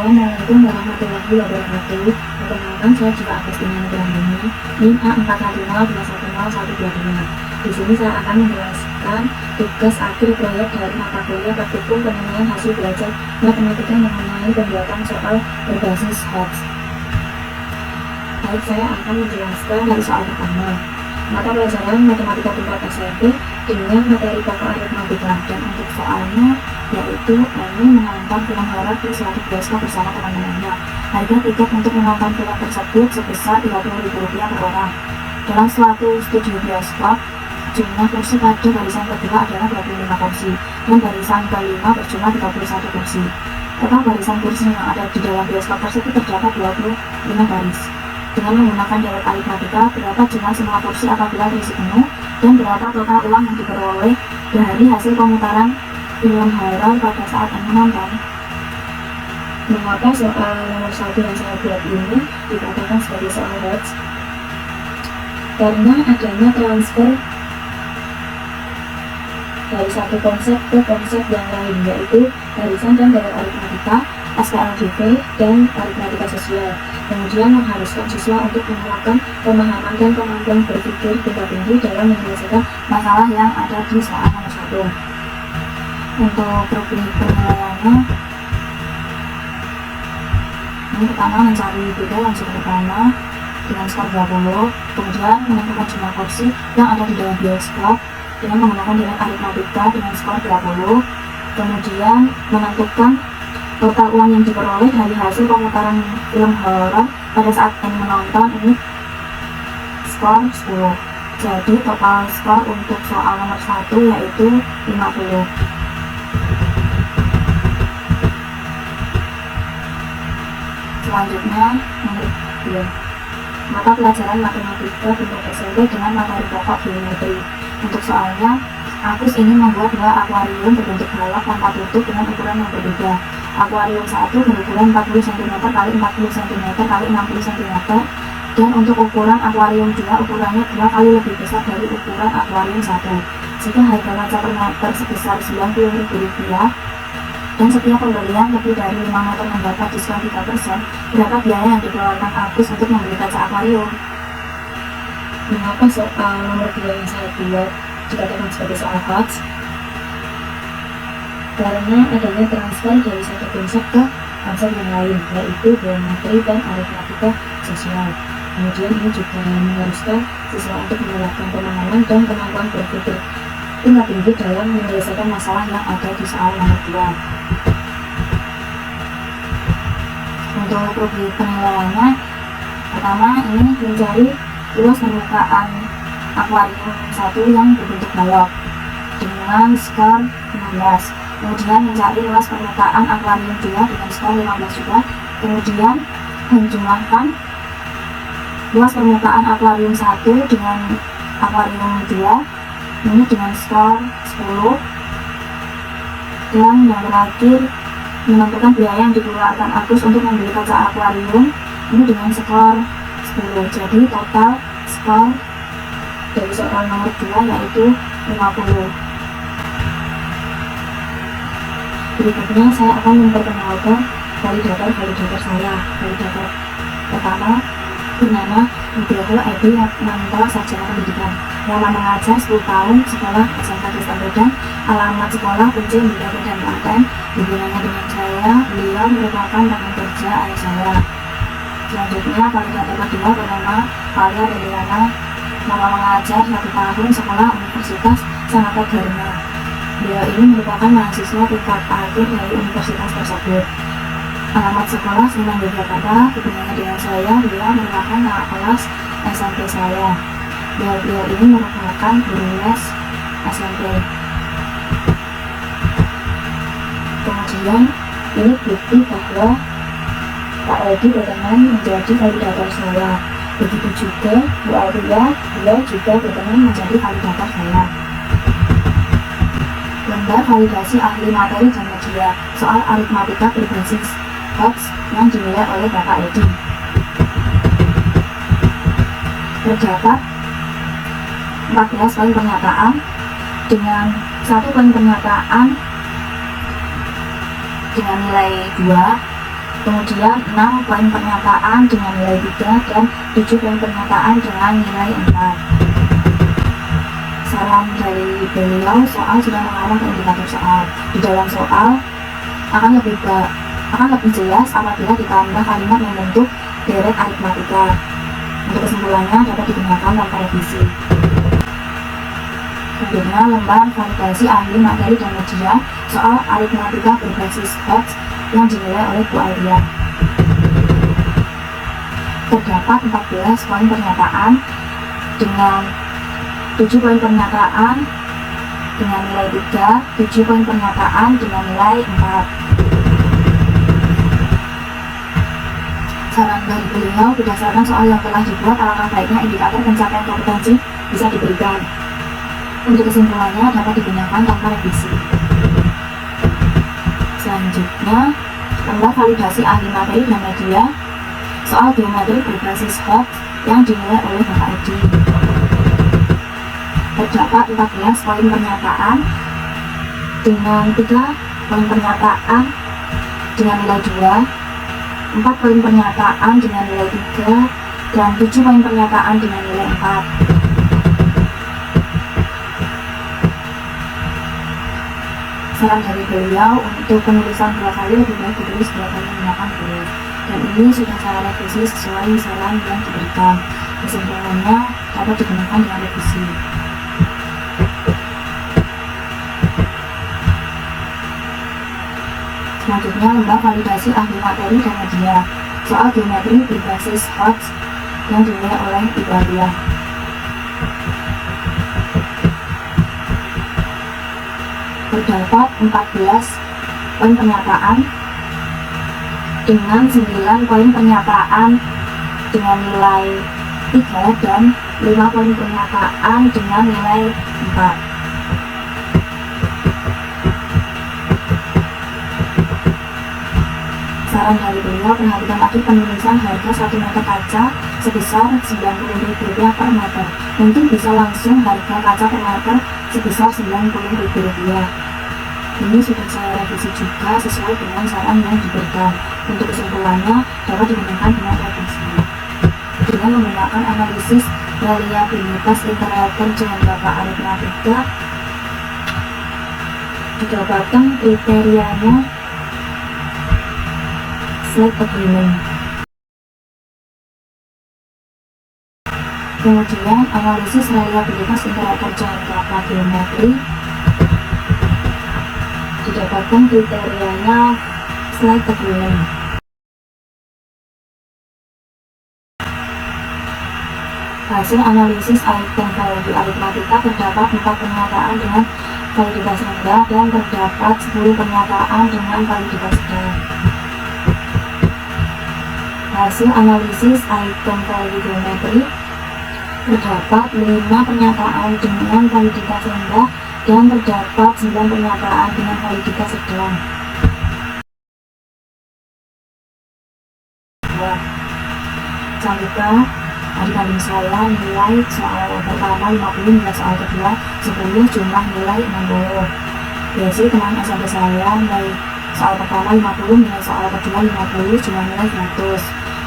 Assalamualaikum warahmatullahi wabarakatuh. Perkenalkan, saya Jiwa Agustina Nugrandini, NIM A41021012. Di sini saya akan menjelaskan tugas akhir proyek dari mata kuliah praktikum penilaian hasil belajar matematika mengenai pembuatan soal berbasis hoax. Baik, saya akan menjelaskan dari soal pertama. Mata pelajaran matematika tingkat SMP dengan materi pokok aritmatika, dan untuk soalnya yaitu ingin menonton film horor di suatu bioskop bersama teman-temannya. Harga tiket untuk menonton film tersebut sebesar Rp30.000 per orang. Dalam suatu studio bioskop, jumlah kursi pada barisan kedua adalah 25 kursi dan barisan kelima berjumlah 31 kursi. Total barisan kursi yang ada di dalam bioskop tersebut terdapat 25 baris. Dengan menggunakan jalur aritmatika, berapa jumlah semua kursi apabila terisi penuh, dan berapa total uang yang diperoleh dari hasil pemutaran film horor pada saat menonton. Mengapa soal nomor 1 yang saya buat ini dikatakan sebagai soal hoax? Karena adanya transfer dari satu konsep ke konsep yang lain, yaitu barisan dan jalur aritmatika, SPLDV, dan aritmatika sosial. Kemudian mengharuskan siswa untuk menerapkan pemahaman dan kemampuan berpikir tingkat tinggi dalam menyelesaikan masalah yang ada di soal nomor 1. Untuk rubrik penilaiannya, ini pertama mencari beda langsung pertama dengan skor 20, kemudian menentukan jumlah kursi yang ada di dalam bioskop dengan menggunakan jalur aritmatika dengan skor 20, kemudian menentukan total uang yang diperoleh dari hasil pemutaran film horor pada saat menonton, ini skor 10. Jadi total skor untuk soal nomor 1 yaitu 50. Selanjutnya nomor 2, mata pelajaran matematika tingkat SMP dengan materi pokok geometri. Untuk soalnya, Agus ingin membuat 2 akuarium berbentuk balok tanpa tutup dengan ukuran yang berbeda. Akuarium 1 berukuran 40 cm x 40 cm x 60 cm, dan untuk ukuran akuarium 2 ukurannya 2 kali lebih besar dari ukuran akuarium 1. Jika harga kaca per meter sebesar Rp90.000 dan setiap pembelian lebih dari 5 meter mendapat diskon 3%, berapa biaya yang dikeluarkan Agus untuk membeli kaca akuarium? Mengapa soal nomor 2 yang saya buat dikatakan sebagai soal hoax? Karena adanya transfer dari satu konsep ke konsep yang lain, yaitu geometri dan aritmatika sosial. Kemudian ini juga mengharuskan siswa untuk menerapkan pemahaman dan kemampuan berpikir tingkat tinggi dalam menyelesaikan masalah yang ada di soal nomor 2. Untuk rubrik penilaiannya, pertama ini mencari luas permukaan akuarium 1 yang berbentuk balok dengan skor 16. Kemudian mencari luas permukaan akuarium 2 dengan skor 15 juga. Kemudian menjumlahkan luas permukaan akuarium 1 dengan akuarium 2 ini dengan skor 10. Dan yang terakhir, menentukan biaya yang dikeluarkan Agus untuk membeli kaca akuarium ini dengan skor 10. Jadi total skor dari soal nomor 2 yaitu 50. Berikutnya saya akan memperkenalkan validator saya. Validator pertama bernama Nugroho Edi Nanto, sarjana pendidikan, lama mengajar 10 tahun, sekolah SMK Kristen Medan, alamat sekolah Punce Medan Klaten. Hubungannya dengan saya, beliau merupakan rekan kerja ayah saya. Selanjutnya validator kedua bernama Valia Deliana, lama mengajar 1 tahun, sekolah Universitas Sanata Dharma. Beliau ini merupakan mahasiswa tingkat akhir dari universitas tersebut. Alamat sekolah Sunan Yogyakarta. Hubungannya dengan saya, beliau merupakan kakak kelas SMP saya. Beliau ini merupakan guru les SMP. Kemudian ini bukti bahwa Pak Edi berkenan menjadi validator saya. Begitu juga Bu Aulia, beliau juga berkenan menjadi validator saya. Lembar validasi ahli materi dan media soal aritmatika berbasis hoax yang dinilai oleh Bapak Edi. Terdapat 14 poin pernyataan dengan 1 poin pernyataan dengan nilai 2, Kemudian 6 poin pernyataan dengan nilai 3 dan 7 poin pernyataan dengan nilai 4. Saran dari beliau, soal sudah mengarah ke indikator soal. Di dalam soal akan lebih jelas apabila ditambah kalimat yang membentuk deret aritmatika. Untuk kesimpulannya dapat digunakan tanpa revisi. Selanjutnya, lembar validasi ahli materi dan media soal aritmatika berbasis HOTS yang dinilai oleh Bu Alia. Terdapat 14 poin pernyataan dengan 7 poin pernyataan dengan nilai 3, 7 poin pernyataan dengan nilai 4. Saran dari beliau, berdasarkan soal yang telah dibuat, alangkah baiknya indikator pencapaian kompetensi bisa diberikan. Untuk kesimpulannya dapat digunakan tanpa revisi. Selanjutnya, lembar validasi ahli materi dan media soal geometri berbasis HOTS yang dinilai oleh Bapak Edi. Terdapat 14 poin pernyataan dengan 3 poin pernyataan dengan nilai 2, 4 poin pernyataan dengan nilai 3, dan 7 poin pernyataan dengan nilai 4. Saran dari beliau, untuk penulisan 2 kali lebih baik ditulis 2 kali menggunakan huruf, dan ini sudah saya revisi sesuai saran yang diberikan. Kesimpulannya dapat digunakan dengan revisi. Selanjutnya, lembar validasi ahli materi dan media soal geometri berbasis HOTS yang dinilai oleh Ibu Alia. Terdapat 14 poin pernyataan dengan 9 poin pernyataan dengan nilai 3 dan 5 poin pernyataan dengan nilai 4. Saran dari beliau, perhatikan lagi penulisan harga 1 meter kaca sebesar Rp90.000 per meter. Mungkin bisa langsung harga kaca per meter sebesar Rp90.000. Ini sudah saya revisi juga sesuai dengan saran yang diberikan. Untuk kesimpulannya dapat digunakan dengan revisi. Dengan menggunakan analisis reliabilitas integral dengan Bapak aritmatika, didapatkan kriterianya slide agreement. Kemudian analisis reliabilitas integral jangka geometri, didapatkan kriterianya slide agreement. Hasil analisis item value aritmatika, terdapat 4 pernyataan dengan validitas rendah dan terdapat 10 pernyataan dengan validitas sedang. Hasil analisis item value geometri, terdapat 5 pernyataan dengan validitas rendah dan terdapat 9 pernyataan dengan validitas sedang. Selanjutnya, adik-adik saya nilai soal pertama 50, nilai soal kedua 10, jumlah nilai 60. Biasanya teman SMP saya nilai soal pertama 50, nilai soal kedua 50, jumlah nilai 100.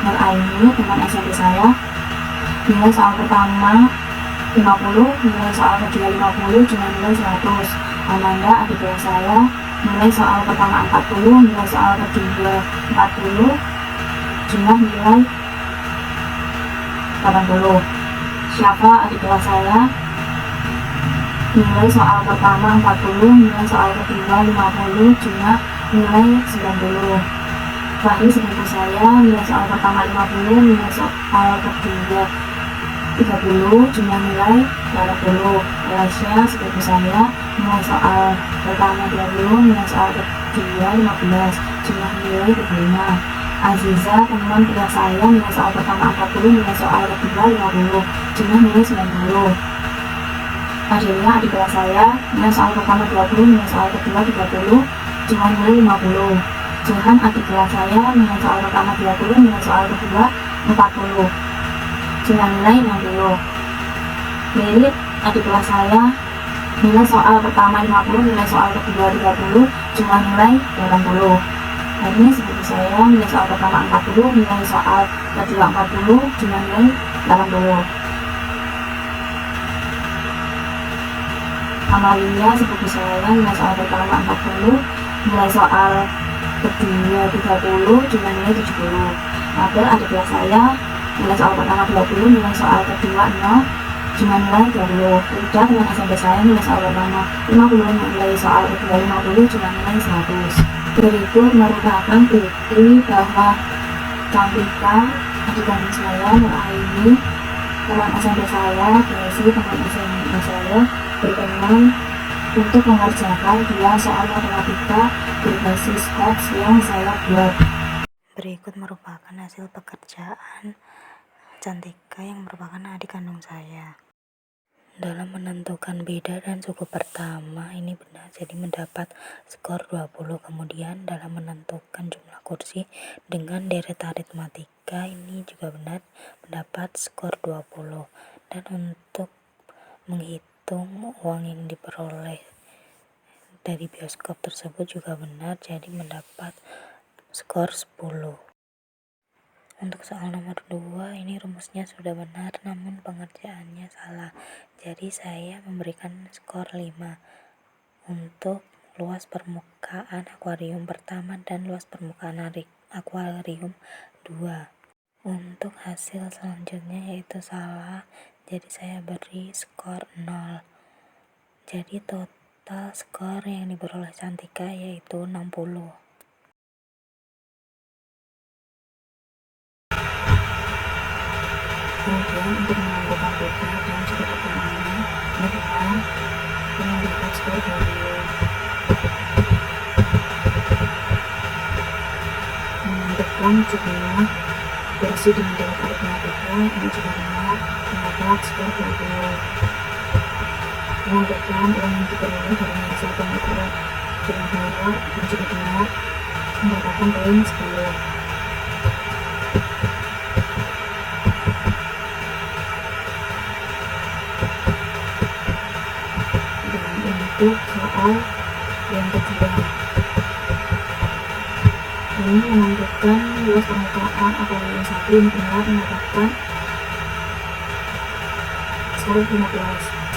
Ini teman SMP saya nilai soal pertama 50, nilai soal kedua 50, jumlah nilai 100. Amanda, adik kelas saya, nilai soal pertama 40, nilai soal kedua 40, jumlah nilai 80. Syafa, adik kelas saya, nilai soal pertama 40, nilai soal kedua 50, jumlah nilai 90. Fahri, sepupu saya, nilai soal pertama 50, nilai soal kedua 30, jumlah nilai 80. Alasya, sepupu saya, nilai soal pertama 20, nilai soal kedua 15, jumlah nilai 35. Aziza, teman kelas saya, nilai soal pertama 40, nilai soal kedua 50, jumlah nilai 90. Adelia, adik kelas saya, nilai soal pertama 20, nilai soal kedua 30, jumlah nilai 50. Johan, adik kelas saya, nilai soal pertama 20, nilai soal kedua 40, jumlah nilai 60. Merit, adik kelas saya, nilai soal pertama 50, nilai soal kedua 30, jumlah nilai 80. Akhirnya seperti saya nilai soal pertama 40, nilai soal kedua 40, dengan nilai 80. Amalia seperti saya nilai soal pertama 40, nilai soal kedua 30, dengan nilai 70. Padahal adik kelas saya nilai soal pertama 20, nilai soal kedua 0, dengan nilai 20. Beda dengan SMP saya nilai soal pertama 50, nilai soal kedua 50, dengan nilai 100. Berikut merupakan bukti bahwa Cantika, adik kandung saya, Nuraini, teman SMP saya, Desi, teman SMP saya, berkenan untuk mengerjakan 2 soal matematika berbasis teks yang saya buat. Berikut merupakan hasil pekerjaan Cantika yang merupakan adik kandung saya. Dalam menentukan beda dan suku pertama ini benar, jadi mendapat skor 20. Kemudian dalam menentukan jumlah kursi dengan deret aritmatika ini juga benar, mendapat skor 20. Dan untuk menghitung uang yang diperoleh dari bioskop tersebut juga benar, jadi mendapat skor 10. Untuk soal nomor 2 ini rumusnya sudah benar namun pengerjaannya salah, jadi saya memberikan skor 5 untuk luas permukaan akuarium pertama dan luas permukaan akuarium 2. Untuk hasil selanjutnya yaitu salah, jadi saya beri skor 0. Jadi total skor yang diperoleh Cantika yaitu 60. Kemudian untuk menentukan beda dan juga pertemuannya dengan menentukan skor dari menentukan jumlah kursi dengan deret aritmatika ini juga benar, mendapat skor 20. Menentukan uang yang diperoleh dari hasil pengukuran dengan harga ini juga benar, mendapatkan poin 10. Untuk soal yang kedua, ini menentukan luas permukaan akuarium 1 ini benar, mendapatkan skor 15.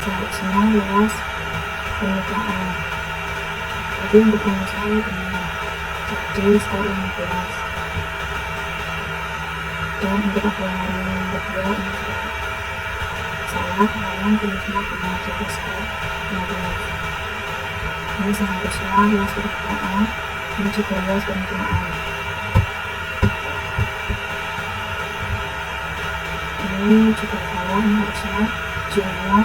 Selanjutnya luas permukaan, jadi untuk rumus saya benar, jadi skor 15. Dan untuk akuarium kedua ini juga salah, namun tulisnya benar, jadi skor 15. Ini seharusnya luas permukaan, ini juga luas permukaan. Ini juga salah, ini harusnya jumlah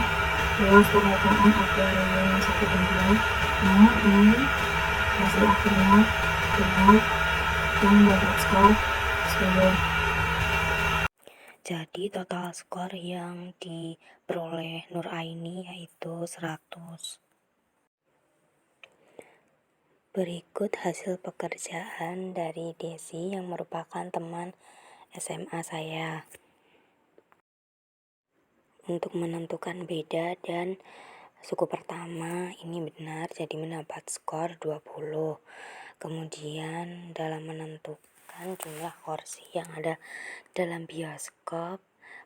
luas permukaan akuarium 1 dan 2. Nah, ini hasil akhirnya benar dan mendapat skor 10. Jadi total skor yang diperoleh Nuraini yaitu 100. Berikut hasil pekerjaan dari Desi yang merupakan teman SMA saya. Untuk menentukan beda dan suku pertama ini benar, jadi mendapat skor 20. Kemudian dalam menentukan jumlah kursi yang ada dalam bioskop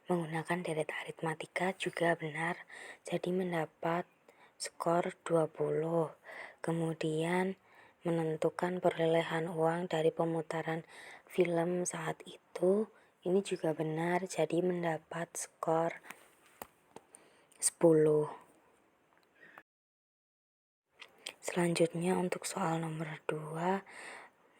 menggunakan deret aritmatika juga benar, jadi mendapat skor 20. Kemudian menentukan perolehan uang dari pemutaran film saat itu ini juga benar, jadi mendapat skor 10. Selanjutnya untuk soal nomor 2,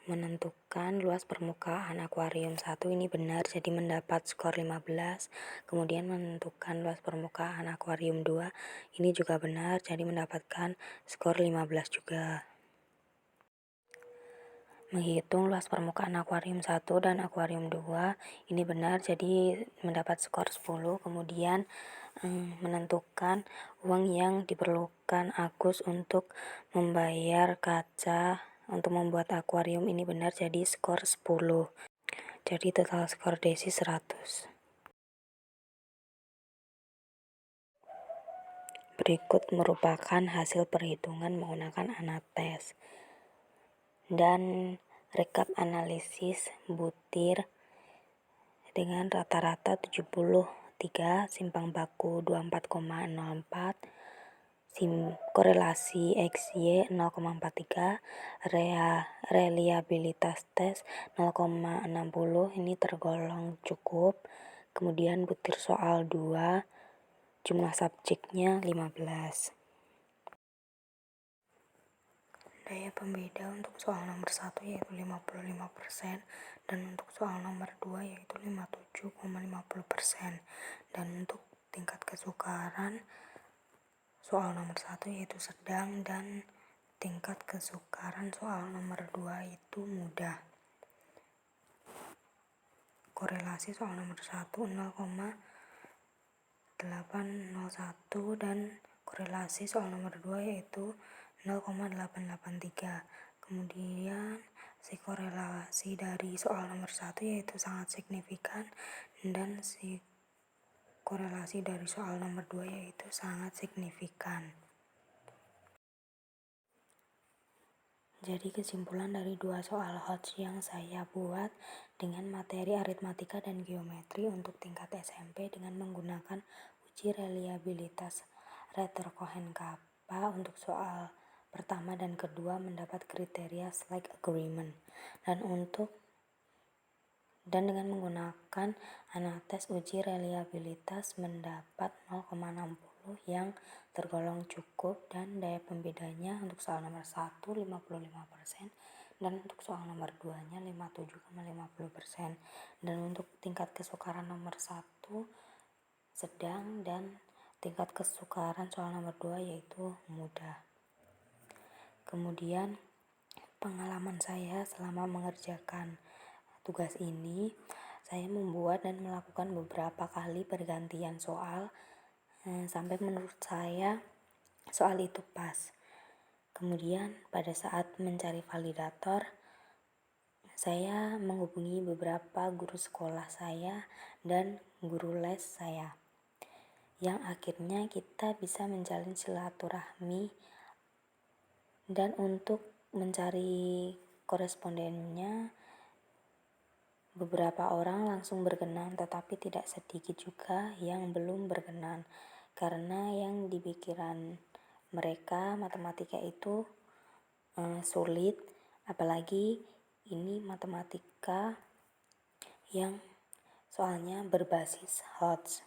menentukan luas permukaan akuarium 1 ini benar, jadi mendapat skor 15. Kemudian menentukan luas permukaan akuarium 2 ini juga benar, jadi mendapatkan skor 15 juga. Menghitung luas permukaan akuarium 1 dan akuarium 2 ini benar, jadi mendapat skor 10. Kemudian menentukan uang yang diperlukan Agus untuk membayar kaca untuk membuat akuarium ini benar, jadi skor 10. Jadi total skor Desi 100. Berikut merupakan hasil perhitungan menggunakan Anates. Dan rekap analisis butir dengan rata-rata 73, simpang baku 24,04, korelasi XY 0,43, reliabilitas tes 0,60, ini tergolong cukup. Kemudian butir soal 2, jumlah subjeknya 15. Daya pembeda untuk soal nomor 1 yaitu 55% dan untuk soal nomor 2 yaitu 57,50%. Dan untuk tingkat kesukaran soal nomor 1 yaitu sedang dan tingkat kesukaran soal nomor 2 itu mudah. Korelasi soal nomor 1 0,801 dan korelasi soal nomor 2 yaitu 0,883. Kemudian si korelasi dari soal nomor 1 yaitu sangat signifikan dan si korelasi dari soal nomor 2 yaitu sangat signifikan. Jadi kesimpulan dari 2 soal HOTS yang saya buat dengan materi aritmatika dan geometri untuk tingkat SMP dengan menggunakan uji reliabilitas Retter-Cohen-Kappa untuk soal pertama dan kedua mendapat kriteria Slack Agreement, dan dengan menggunakan anates uji reliabilitas mendapat 0,60 yang tergolong cukup, dan daya pembedanya untuk soal nomor 1 55% dan untuk soal nomor 2 nya 57,50%, dan untuk tingkat kesukaran nomor 1 sedang dan tingkat kesukaran soal nomor 2 yaitu mudah. Kemudian pengalaman saya selama mengerjakan tugas ini, saya membuat dan melakukan beberapa kali pergantian soal sampai menurut saya soal itu pas. Kemudian pada saat mencari validator, saya menghubungi beberapa guru sekolah saya dan guru les saya, yang akhirnya kita bisa menjalin silaturahmi, dan untuk mencari korespondennya beberapa orang langsung berkenan, tetapi tidak sedikit juga yang belum berkenan karena yang di pikiran mereka matematika itu sulit, apalagi ini matematika yang soalnya berbasis HOTS.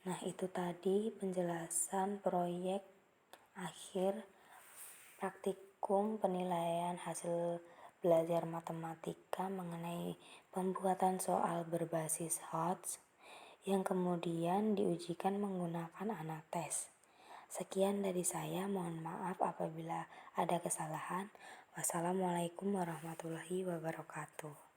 Nah, itu tadi penjelasan proyek akhir praktikum penilaian hasil belajar matematika mengenai pembuatan soal berbasis HOTS yang kemudian diujikan menggunakan anates. Sekian dari saya, mohon maaf apabila ada kesalahan. Wassalamualaikum warahmatullahi wabarakatuh.